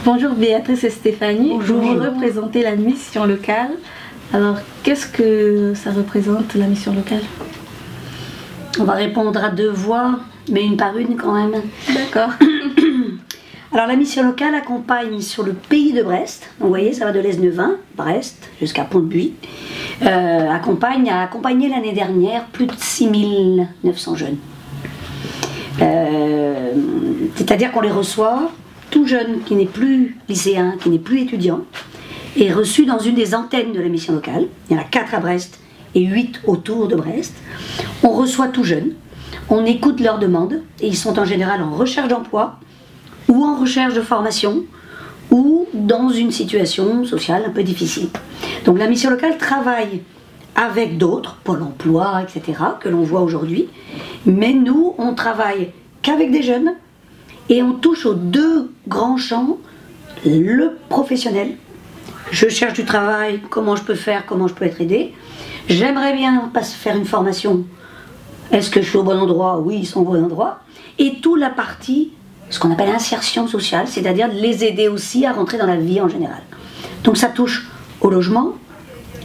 Bonjour Béatrice et Stéphanie. Bonjour. Vous représentez la mission locale. Alors, qu'est-ce que ça représente, la mission locale? On va répondre à deux voix, mais une par une quand même. D'accord. Alors la mission locale accompagne sur le pays de Brest, donc vous voyez ça va de l'Esnevin, Brest, jusqu'à Pont-de-Buis, a accompagné l'année dernière plus de 6900 jeunes. C'est-à-dire qu'on les reçoit, tout jeune qui n'est plus lycéen, qui n'est plus étudiant, est reçu dans une des antennes de la mission locale. Il y en a 4 à Brest et 8 autour de Brest. On reçoit tout jeune, on écoute leurs demandes, et ils sont en général en recherche d'emploi, ou en recherche de formation, ou dans une situation sociale un peu difficile. Donc la mission locale travaille avec d'autres, Pôle emploi, etc., que l'on voit aujourd'hui, mais nous, on travaille qu'avec des jeunes, et on touche aux deux grands champs, le professionnel. Je cherche du travail, comment je peux faire, comment je peux être aidé. J'aimerais bien faire une formation. Est-ce que je suis au bon endroit? Oui, ils sont au bon endroit. Et toute la partie, ce qu'on appelle insertion sociale, c'est-à-dire de les aider aussi à rentrer dans la vie en général. Donc ça touche au logement,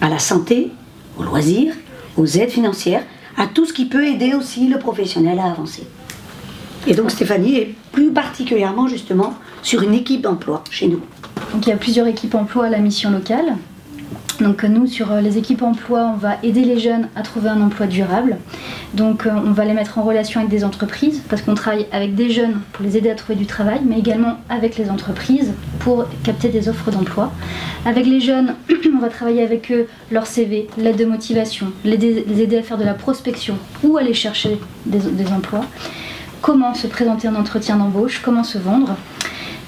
à la santé, aux loisirs, aux aides financières, à tout ce qui peut aider aussi le professionnel à avancer. Et donc Stéphanie est plus particulièrement justement sur une équipe d'emploi chez nous. Donc il y a plusieurs équipes emploi à la mission locale. Donc nous, sur les équipes emploi, on va aider les jeunes à trouver un emploi durable. Donc on va les mettre en relation avec des entreprises, parce qu'on travaille avec des jeunes pour les aider à trouver du travail, mais également avec les entreprises pour capter des offres d'emploi. Avec les jeunes, on va travailler avec eux leur CV, l'aide de motivation, les aider à faire de la prospection ou aller chercher des emplois. Comment se présenter en entretien d'embauche, comment se vendre.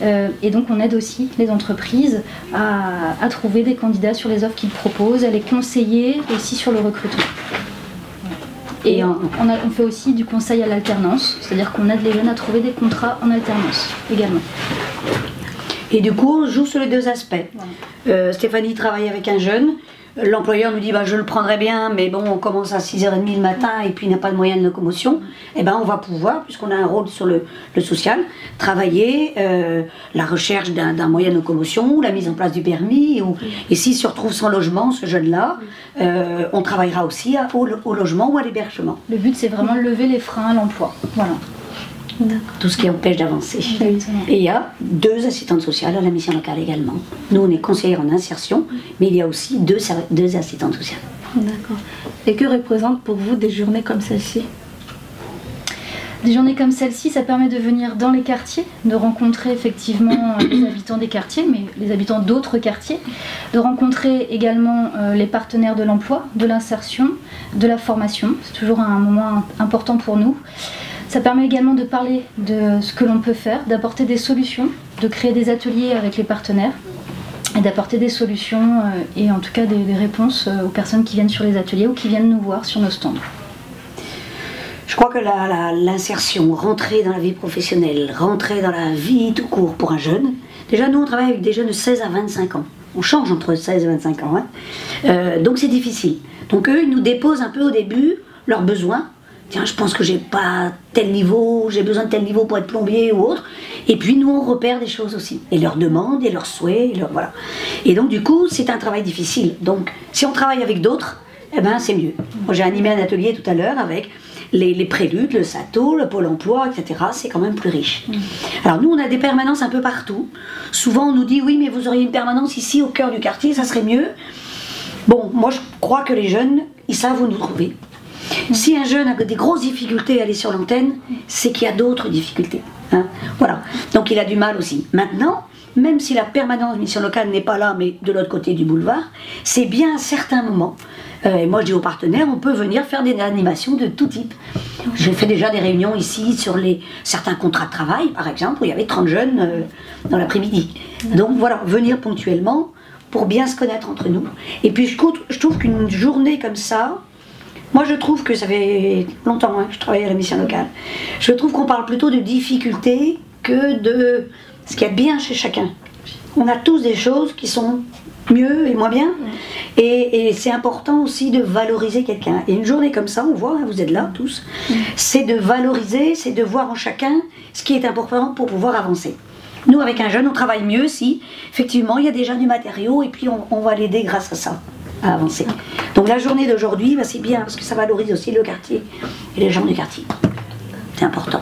Et donc on aide aussi les entreprises à trouver des candidats sur les offres qu'ils proposent, à les conseiller aussi sur le recrutement. Et on fait aussi du conseil à l'alternance, c'est-à-dire qu'on aide les jeunes à trouver des contrats en alternance également. Et du coup, on joue sur les deux aspects. Voilà. Stéphanie travaille avec un jeune. L'employeur nous dit bah, je le prendrais bien, mais bon, on commence à 6h30 le matin et puis il n'a pas de moyen de locomotion. Et ben on va pouvoir, puisqu'on a un rôle sur le social, travailler la recherche d'un moyen de locomotion, ou la mise en place du permis. Et s'il se retrouve sans logement, ce jeune-là, on travaillera aussi au logement ou à l'hébergement. Le but, c'est vraiment de lever les freins à l'emploi. Voilà. Tout ce qui empêche d'avancer. Et il y a 2 assistantes sociales à la mission locale également. Nous, on est conseillères en insertion, mais il y a aussi 2 assistantes sociales. D'accord. Et que représentent pour vous des journées comme celle-ci? Des journées comme celle-ci, ça permet de venir dans les quartiers, de rencontrer effectivement les habitants des quartiers, mais les habitants d'autres quartiers, de rencontrer également les partenaires de l'emploi, de l'insertion, de la formation. C'est toujours un moment important pour nous. Ça permet également de parler de ce que l'on peut faire, d'apporter des solutions, de créer des ateliers avec les partenaires et d'apporter des solutions et en tout cas des réponses aux personnes qui viennent sur les ateliers ou qui viennent nous voir sur nos stands. Je crois que l'insertion, rentrer dans la vie professionnelle, rentrer dans la vie tout court pour un jeune, déjà nous on travaille avec des jeunes de 16 à 25 ans. On change entre 16 et 25 ans, hein. Donc c'est difficile. Donc eux, ils nous déposent un peu au début leurs besoins. Tiens, je pense que j'ai pas tel niveau, j'ai besoin de tel niveau pour être plombier ou autre. Et puis nous, on repère des choses aussi. Et leurs demandes, et leurs souhaits, voilà. Et donc du coup, c'est un travail difficile. Donc si on travaille avec d'autres, eh ben c'est mieux. Moi, j'ai animé un atelier tout à l'heure avec les préludes, le SATO, le Pôle emploi, etc. C'est quand même plus riche. Alors nous, on a des permanences un peu partout. Souvent, on nous dit, oui, mais vous auriez une permanence ici, au cœur du quartier, ça serait mieux. Bon, moi, je crois que les jeunes, ils savent où nous trouver. Si un jeune a des grosses difficultés à aller sur l'antenne, c'est qu'il y a d'autres difficultés. Hein, voilà. Donc il a du mal aussi. Maintenant, même si la permanence de mission locale n'est pas là, mais de l'autre côté du boulevard, c'est bien à certains moments. Et moi je dis aux partenaires, on peut venir faire des animations de tout type. J'ai fait déjà des réunions ici sur certains contrats de travail, par exemple, où il y avait 30 jeunes dans l'après-midi. Donc voilà, venir ponctuellement pour bien se connaître entre nous. Et puis je trouve qu'une journée comme ça, moi je trouve que ça fait longtemps que je travaille à la mission locale, je trouve qu'on parle plutôt de difficultés que de ce qu'il y a de bien chez chacun. On a tous des choses qui sont mieux et moins bien, et c'est important aussi de valoriser quelqu'un. Et une journée comme ça, on voit, hein, vous êtes là tous, c'est de valoriser, c'est de voir en chacun ce qui est important pour pouvoir avancer. Nous, avec un jeune, on travaille mieux si, effectivement, il y a déjà du matériau et puis on va l'aider grâce à ça à avancer. Donc la journée d'aujourd'hui, bah, c'est bien parce que ça valorise aussi le quartier et les gens du quartier. C'est important.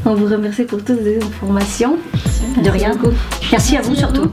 On vous remercie pour toutes les informations. De rien. Merci à vous surtout.